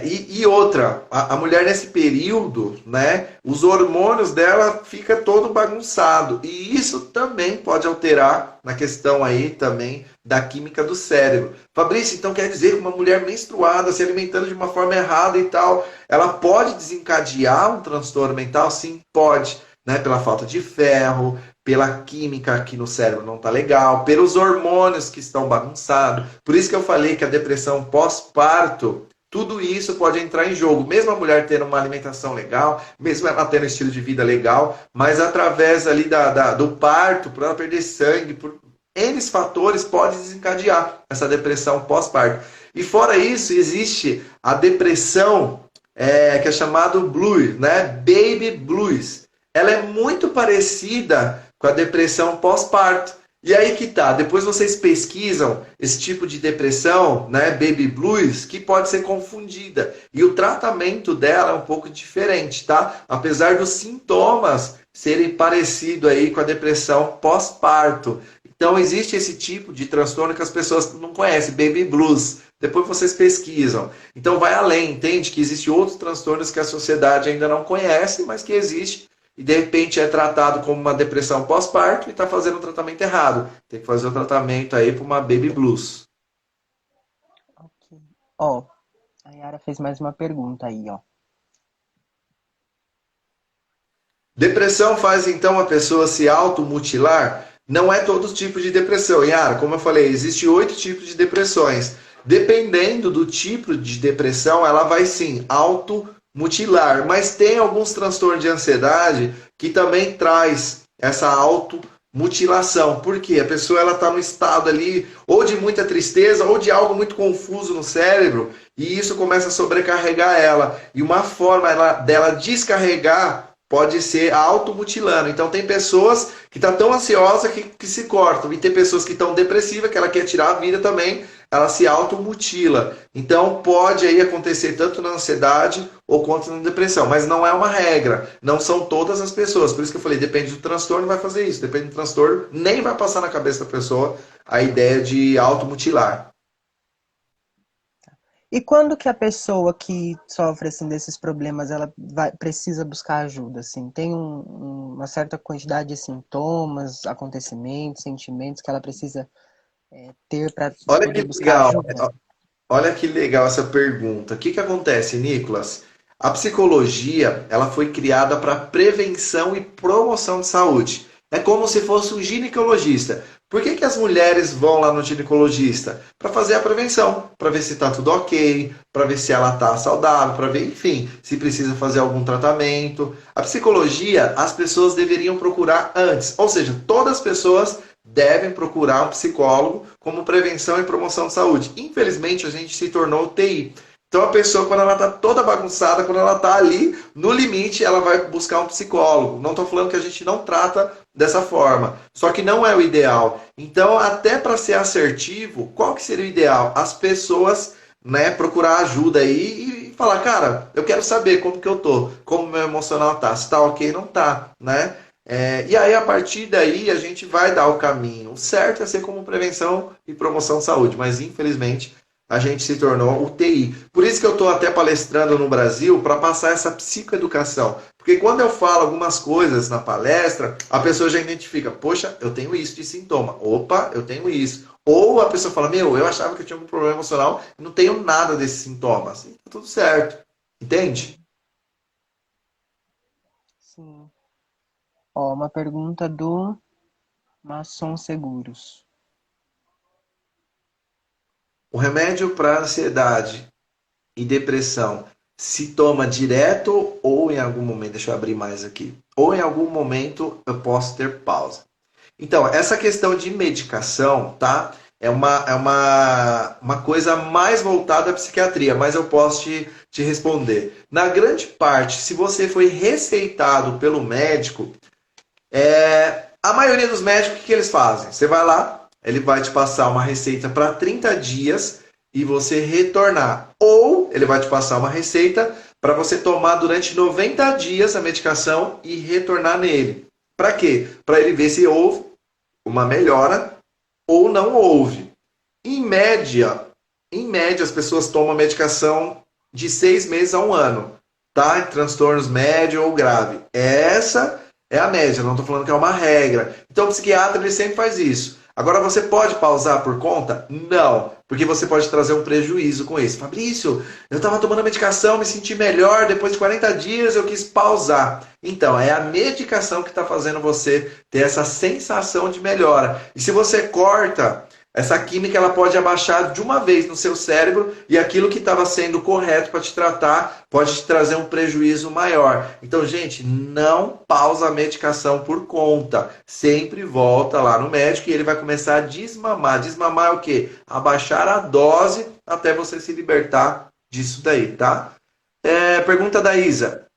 e outra, a mulher nesse período, né, os hormônios dela fica todo bagunçado. E isso também pode alterar na questão aí também da química do cérebro. Fabrício, então quer dizer que uma mulher menstruada, se alimentando de uma forma errada e tal, ela pode desencadear um transtorno mental? Sim, pode, né, pela falta de ferro, pela química aqui no cérebro não tá legal, pelos hormônios que estão bagunçados. Por isso que eu falei que a depressão pós-parto, tudo isso pode entrar em jogo. Mesmo a mulher tendo uma alimentação legal, mesmo ela tendo um estilo de vida legal, mas através ali do parto, por ela perder sangue, por N fatores, pode desencadear essa depressão pós-parto. E fora isso, existe a depressão que é chamado blues, né? Baby blues. Ela é muito parecida com a depressão pós-parto. E aí que tá, depois vocês pesquisam esse tipo de depressão, né, baby blues, que pode ser confundida. E o tratamento dela é um pouco diferente, tá? Apesar dos sintomas serem parecidos aí com a depressão pós-parto. Então existe esse tipo de transtorno que as pessoas não conhecem, baby blues. Depois vocês pesquisam. Então vai além, entende? Que existem outros transtornos que a sociedade ainda não conhece, mas que existe e de repente é tratado como uma depressão pós-parto e está fazendo o tratamento errado. Tem que fazer o tratamento aí para uma baby blues. Ok. Ó, a Yara fez mais uma pergunta aí, ó. Depressão faz então a pessoa se automutilar? Não é todo tipo de depressão. Yara, como eu falei, existe 8 tipos de depressões. Dependendo do tipo de depressão, ela vai sim automutilar. Mas tem alguns transtornos de ansiedade que também traz essa automutilação. Por quê? A pessoa está no estado ali ou de muita tristeza ou de algo muito confuso no cérebro e isso começa a sobrecarregar ela. E uma forma dela descarregar pode ser automutilando. Então tem pessoas que estão tão ansiosas que se cortam. E tem pessoas que estão depressivas, que ela quer tirar a vida também, ela se automutila. Então pode aí acontecer tanto na ansiedade ou quanto na depressão. Mas não é uma regra. Não são todas as pessoas. Por isso que eu falei, depende do transtorno, vai fazer isso. Depende do transtorno, nem vai passar na cabeça da pessoa a ideia de automutilar. E quando que a pessoa que sofre assim desses problemas, precisa buscar ajuda, assim? Tem uma certa quantidade de sintomas, acontecimentos, sentimentos que ela precisa ter para Olha poder que buscar legal. ajuda? Olha que legal essa pergunta. O que que acontece, Nicolas? A psicologia, ela foi criada para prevenção e promoção de saúde. É como se fosse um ginecologista. Por que que as mulheres vão lá no ginecologista? Para fazer a prevenção, para ver se está tudo ok, para ver se ela está saudável, para ver, enfim, se precisa fazer algum tratamento. A psicologia, as pessoas deveriam procurar antes, ou seja, todas as pessoas devem procurar um psicólogo como prevenção e promoção de saúde. Infelizmente, a gente se tornou TI. Então, a pessoa, quando ela está toda bagunçada, quando ela está ali no limite, ela vai buscar um psicólogo. Não estou falando que a gente não trata dessa forma, só que não é o ideal. Então, até para ser assertivo, qual que seria o ideal? As pessoas, né, procurar ajuda aí e falar, cara, eu quero saber como que eu tô, como meu emocional tá, se tá ok, não tá, né? E aí, a partir daí, a gente vai dar o caminho. O certo é ser como prevenção e promoção de saúde, mas infelizmente a gente se tornou o TI. Por isso que eu estou até palestrando no Brasil para passar essa psicoeducação. Porque quando eu falo algumas coisas na palestra, a pessoa já identifica, poxa, eu tenho isso de sintoma. Opa, eu tenho isso. Ou a pessoa fala, meu, eu achava que eu tinha algum problema emocional e não tenho nada desses sintomas. E tá tudo certo. Entende? Sim. Ó, uma pergunta do Maçom Seguros. O remédio para ansiedade e depressão se toma direto ou em algum momento, deixa eu abrir mais aqui, ou em algum momento eu posso ter pausa. Então, essa questão de medicação, tá? É uma coisa mais voltada à psiquiatria, mas eu posso te responder. Na grande parte, se você foi receitado pelo médico, a maioria dos médicos, o que eles fazem? Você vai lá, ele vai te passar uma receita para 30 dias e você retornar. Ou ele vai te passar uma receita para você tomar durante 90 dias a medicação e retornar nele. Para quê? Para ele ver se houve uma melhora ou não houve. Em média, as pessoas tomam medicação de 6 meses a um ano, tá? Em transtornos médio ou grave. Essa é a média, não estou falando que é uma regra. Então, o psiquiatra ele sempre faz isso. Agora, você pode pausar por conta? Não, porque você pode trazer um prejuízo com isso. Fabrício, eu estava tomando a medicação, me senti melhor, depois de 40 dias eu quis pausar. Então, é a medicação que está fazendo você ter essa sensação de melhora. E se você corta, essa química ela pode abaixar de uma vez no seu cérebro e aquilo que estava sendo correto para te tratar pode te trazer um prejuízo maior. Então, gente, não pausa a medicação por conta. Sempre volta lá no médico e ele vai começar a desmamar. Desmamar é o quê? Abaixar a dose até você se libertar disso daí, tá? Pergunta da Isa.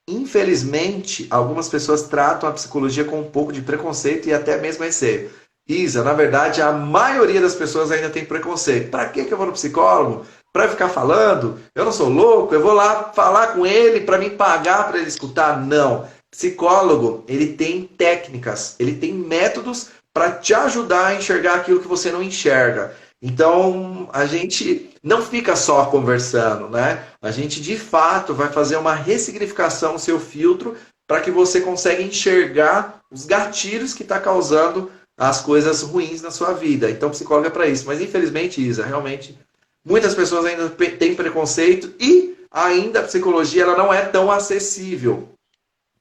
Infelizmente, algumas pessoas tratam a psicologia com um pouco de preconceito e até mesmo receio. Isa, na verdade, a maioria das pessoas ainda tem preconceito. Para que eu vou no psicólogo? Para ficar falando? Eu não sou louco? Eu vou lá falar com ele para me pagar para ele escutar? Não. Psicólogo, ele tem técnicas, ele tem métodos para te ajudar a enxergar aquilo que você não enxerga. Então, a gente não fica só conversando, né? A gente, de fato, vai fazer uma ressignificação no seu filtro para que você consiga enxergar os gatilhos que está causando as coisas ruins na sua vida. Então, psicólogo é para isso. Mas, infelizmente, Isa, realmente, muitas pessoas ainda têm preconceito e ainda a psicologia ela não é tão acessível,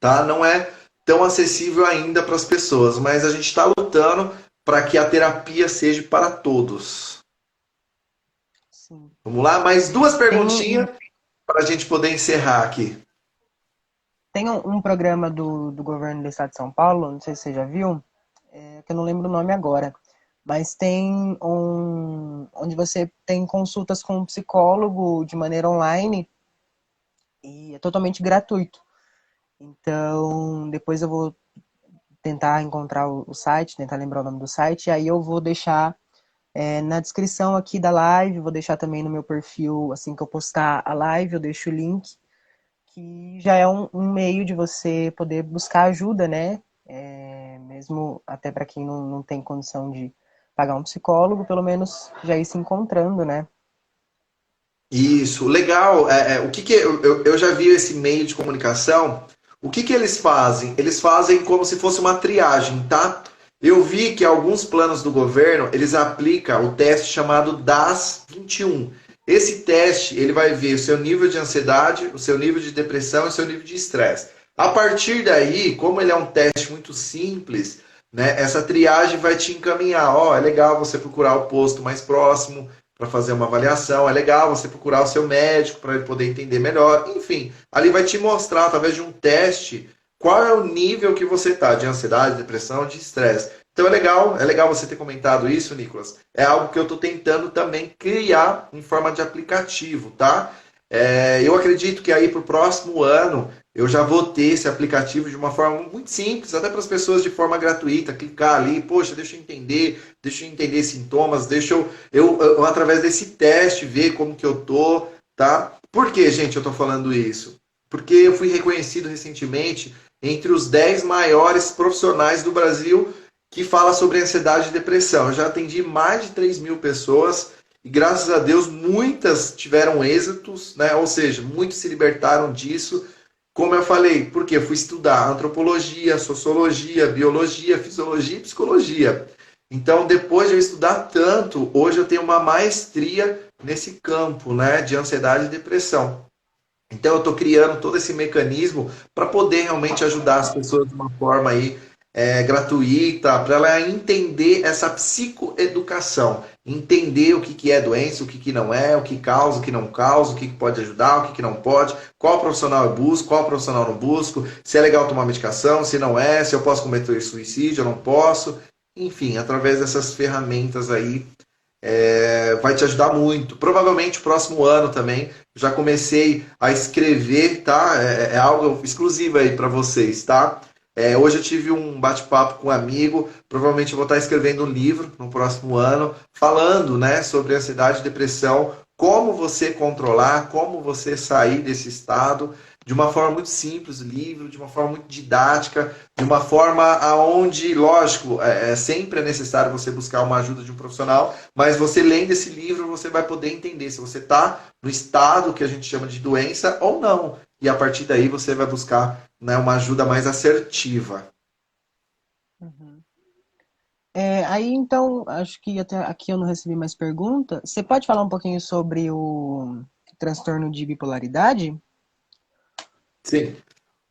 tá? Não é tão acessível ainda para as pessoas, mas a gente está lutando para que a terapia seja para todos. Sim. Vamos lá? Mais duas Tem perguntinhas para a gente poder encerrar aqui. tem um programa do governo do estado de São Paulo, não sei se você já viu, que eu não lembro o nome agora, mas tem onde você tem consultas com um psicólogo de maneira online e é totalmente gratuito. Então, depois eu vou tentar encontrar o site, tentar lembrar o nome do site, e aí eu vou deixar na descrição aqui da live, vou deixar também no meu perfil, assim que eu postar a live, eu deixo o link, que já é um meio de você poder buscar ajuda, né? Mesmo até para quem não tem condição de pagar um psicólogo, pelo menos já ir se encontrando, né? Isso, legal. O que que eu já vi esse meio de comunicação. O que que eles fazem? Eles fazem como se fosse uma triagem, tá? Eu vi que alguns planos do governo, eles aplicam o teste chamado DAS-21. Esse teste, ele vai ver o seu nível de ansiedade, o seu nível de depressão e o seu nível de estresse. A partir daí, como ele é um teste muito simples, né, essa triagem vai te encaminhar. Ó, é legal você procurar o posto mais próximo, para fazer uma avaliação. É legal você procurar o seu médico para ele poder entender melhor. Enfim, ali vai te mostrar, através de um teste, qual é o nível que você está de ansiedade, depressão, de estresse. Então é legal você ter comentado isso, Nicolas. É algo que eu estou tentando também criar em forma de aplicativo, tá? Eu acredito que aí para o próximo ano eu já vou ter esse aplicativo de uma forma muito simples, até para as pessoas de forma gratuita, clicar ali, poxa, deixa eu entender sintomas, deixa eu através desse teste ver como que eu tô, tá? Por que, gente, eu tô falando isso? Porque eu fui reconhecido recentemente entre os 10 maiores profissionais do Brasil que fala sobre ansiedade e depressão. Eu já atendi mais de 3.000 pessoas e graças a Deus muitas tiveram êxitos, né? Ou seja, muitos se libertaram disso. Como eu falei, porque eu fui estudar antropologia, sociologia, biologia, fisiologia e psicologia. Então, depois de eu estudar tanto, hoje eu tenho uma maestria nesse campo, né, de ansiedade e depressão. Então, eu estou criando todo esse mecanismo para poder realmente ajudar as pessoas de uma forma aí gratuita, para ela entender essa psicoeducação, entender o que, que é doença, o que, que não é, o que causa, o que não causa, o que, que pode ajudar, o que, que não pode, qual profissional eu busco, qual profissional não busco, se é legal tomar medicação, se não é, se eu posso cometer suicídio, eu não posso. Enfim, através dessas ferramentas aí, vai te ajudar muito. Provavelmente o próximo ano também, já comecei a escrever, tá? É algo exclusivo aí para vocês, tá? Hoje eu tive um bate-papo com um amigo, provavelmente eu vou estar escrevendo um livro no próximo ano, falando, né, sobre ansiedade e depressão, como você controlar, como você sair desse estado, de uma forma muito simples, livro, de uma forma muito didática, de uma forma aonde, lógico, sempre é necessário você buscar uma ajuda de um profissional, mas você lendo esse livro, você vai poder entender se você está no estado que a gente chama de doença ou não. E a partir daí você vai buscar, né, uma ajuda mais assertiva. Uhum. Aí então, acho que até aqui eu não recebi mais pergunta. Você pode falar um pouquinho sobre o transtorno de bipolaridade? Sim.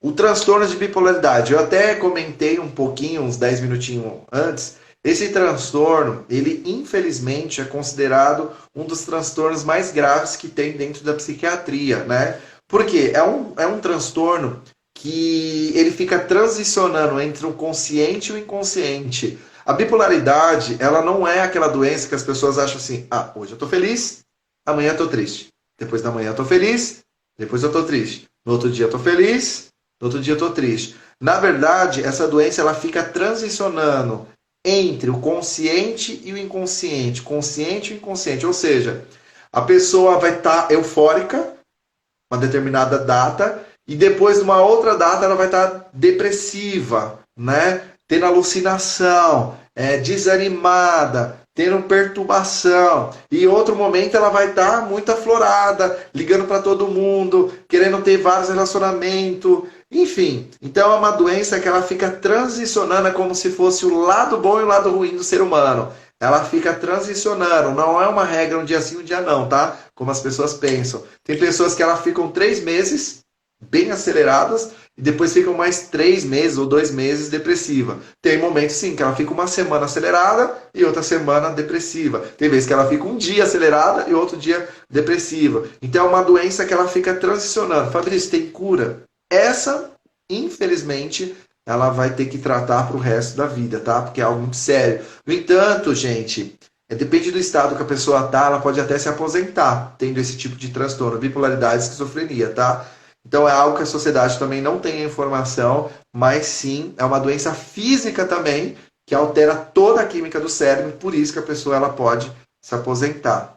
O transtorno de bipolaridade, eu até comentei um pouquinho, uns 10 minutinhos antes. Esse transtorno, ele infelizmente é considerado um dos transtornos mais graves que tem dentro da psiquiatria, né? Porque é um transtorno que ele fica transicionando entre o consciente e o inconsciente. A bipolaridade, ela não é aquela doença que as pessoas acham assim, ah, hoje eu tô feliz, amanhã eu tô triste. Depois da manhã eu tô feliz, depois eu tô triste. No outro dia eu tô feliz, no outro dia eu tô triste. Na verdade, essa doença ela fica transicionando entre o consciente e o inconsciente, consciente e inconsciente. Ou seja, a pessoa vai estar eufórica uma determinada data e depois de uma outra data ela vai estar depressiva, né? Tendo alucinação, desanimada, tendo perturbação. E em outro momento ela vai estar muito aflorada, ligando para todo mundo, querendo ter vários relacionamentos. Enfim, então é uma doença que ela fica transicionando, é como se fosse o lado bom e o lado ruim do ser humano. Ela fica transicionando, não é uma regra um dia sim, um dia não, tá? Como as pessoas pensam. Tem pessoas que elas ficam 3 meses bem aceleradas e depois ficam mais 3 meses ou 2 meses depressiva. Tem momentos sim que ela fica uma semana acelerada e outra semana depressiva. Tem vezes que ela fica um dia acelerada e outro dia depressiva. Então é uma doença que ela fica transicionando. Fabrício, tem cura? Essa, infelizmente, ela vai ter que tratar para o resto da vida, tá? Porque é algo muito sério. No entanto, gente, depende do estado que a pessoa tá, ela pode até se aposentar tendo esse tipo de transtorno, bipolaridade e esquizofrenia, tá? Então é algo que a sociedade também não tem informação, mas sim, é uma doença física também, que altera toda a química do cérebro, por isso que a pessoa ela pode se aposentar.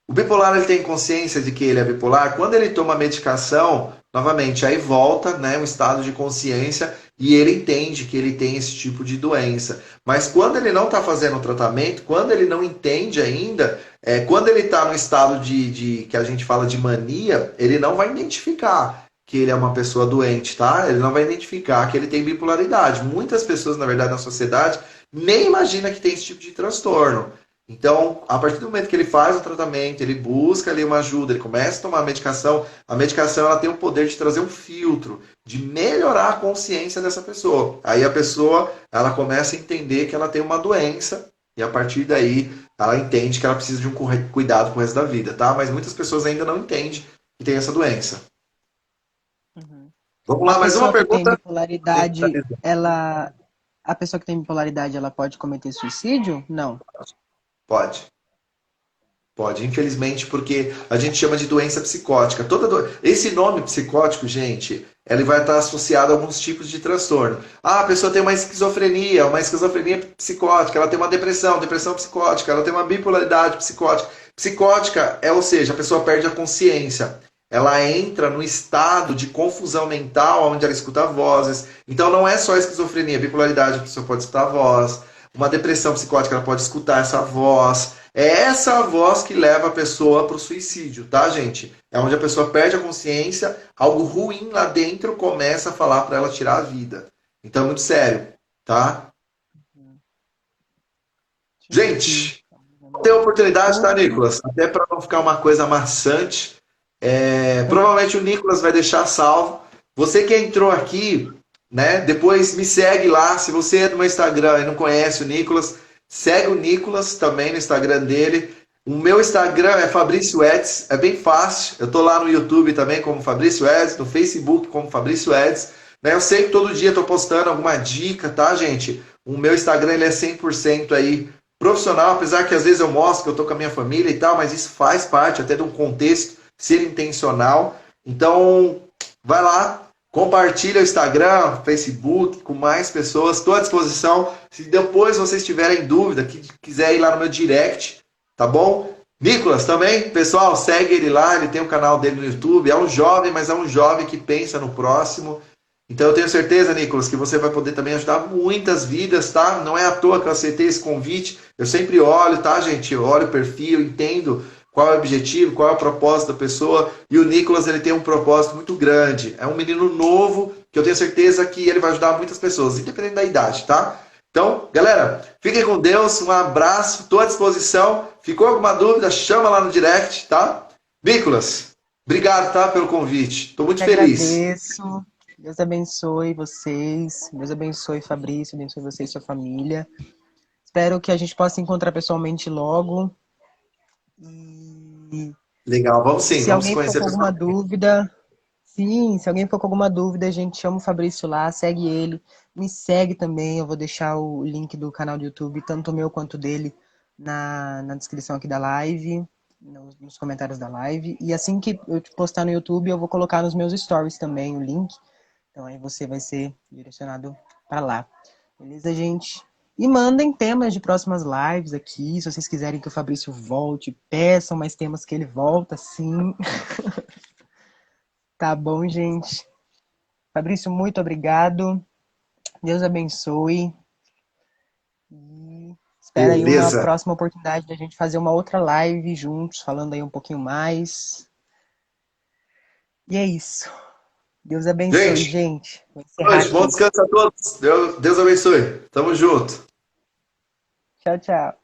O bipolar ele tem consciência de que ele é bipolar. Quando ele toma medicação, novamente, aí volta, né, um estado de consciência e ele entende que ele tem esse tipo de doença. Mas quando ele não está fazendo o tratamento, quando ele não entende ainda, quando ele está no estado que a gente fala de mania, ele não vai identificar que ele é uma pessoa doente, tá? Ele não vai identificar que ele tem bipolaridade. Muitas pessoas, na verdade, na sociedade, nem imagina que tem esse tipo de transtorno. Então, a partir do momento que ele faz o tratamento, ele busca ali uma ajuda, ele começa a tomar a medicação ela tem o poder de trazer um filtro, de melhorar a consciência dessa pessoa. Aí a pessoa, ela começa a entender que ela tem uma doença, e a partir daí, ela entende que ela precisa de um cuidado pro resto da vida, tá? Mas muitas pessoas ainda não entendem que tem essa doença. Uhum. Vamos lá, A mais uma pessoa que tem pergunta. bipolaridade, a pessoa que tem bipolaridade, ela pode cometer suicídio? Não. Pode. Pode, infelizmente, porque a gente chama de doença psicótica. Esse nome psicótico, gente, ele vai estar associado a alguns tipos de transtorno. Ah, a pessoa tem uma esquizofrenia psicótica, ela tem uma depressão psicótica, ela tem uma bipolaridade psicótica. Psicótica ou seja, a pessoa perde a consciência. Ela entra no estado de confusão mental, onde ela escuta vozes. Então não é só esquizofrenia, bipolaridade, a pessoa pode escutar a voz. Uma depressão psicótica, ela pode escutar essa voz. É essa voz que leva a pessoa para o suicídio, tá, gente? É onde a pessoa perde a consciência, algo ruim lá dentro começa a falar para ela tirar a vida. Então é muito sério, tá? Gente, vou ter oportunidade, tá, Nicolas? Até para não ficar uma coisa maçante. Provavelmente o Nicolas vai deixar salvo. Você que entrou aqui, né? Depois me segue lá. Se você é do meu Instagram e não conhece o Nicolas, segue o Nicolas também no Instagram dele. O meu Instagram é Fabrício Eds, é bem fácil. Eu tô lá no YouTube também como Fabrício Eds, no Facebook como Fabrício Eds. Né? Eu sei que todo dia eu tô postando alguma dica, tá, gente? O meu Instagram ele é 100% aí profissional, apesar que às vezes eu mostro que eu tô com a minha família e tal, mas isso faz parte até de um contexto ser intencional. Então, vai lá, compartilha o Instagram, Facebook com mais pessoas. Estou à disposição. Se depois vocês tiverem dúvida, que quiser ir lá no meu direct, tá bom? Nicolas também, pessoal, segue ele lá. Ele tem o canal dele no YouTube. É um jovem, mas é um jovem que pensa no próximo. Então eu tenho certeza, Nicolas, que você vai poder também ajudar muitas vidas, tá? Não é à toa que eu aceitei esse convite. Eu sempre olho, tá, gente? Eu olho o perfil, entendo qual é o objetivo, qual é o propósito da pessoa. E o Nicolas, ele tem um propósito muito grande. É um menino novo que eu tenho certeza que ele vai ajudar muitas pessoas, independente da idade, tá? Então, galera, fiquem com Deus. Um abraço, estou à disposição. Ficou alguma dúvida, chama lá no direct, tá? Nicolas, obrigado, tá, pelo convite. Estou muito feliz. Agradeço. Deus abençoe vocês. Deus abençoe Fabrício, abençoe você e sua família. Espero que a gente possa se encontrar pessoalmente logo. E legal, vamos sim, se vamos alguém conhecer for com alguma dúvida, sim, se alguém for com alguma dúvida, a gente chama o Fabrício lá, segue ele, me segue também, eu vou deixar o link do canal do YouTube, tanto o meu quanto dele, na descrição aqui da live, nos comentários da live, e assim que eu te postar no YouTube, eu vou colocar nos meus stories também o link, então aí você vai ser direcionado para lá. Beleza, gente? E mandem temas de próximas lives aqui, se vocês quiserem que o Fabrício volte, peçam mais temas que ele volta, sim. Tá bom, gente? Fabrício, muito obrigado. Deus abençoe. E espero aí uma Beleza. próxima oportunidade da gente fazer uma outra live juntos, falando aí um pouquinho mais. E é isso. Deus abençoe, gente. Vou encerrar aqui. Bom descanso a todos. Deus abençoe. Tamo junto. Tchau, tchau.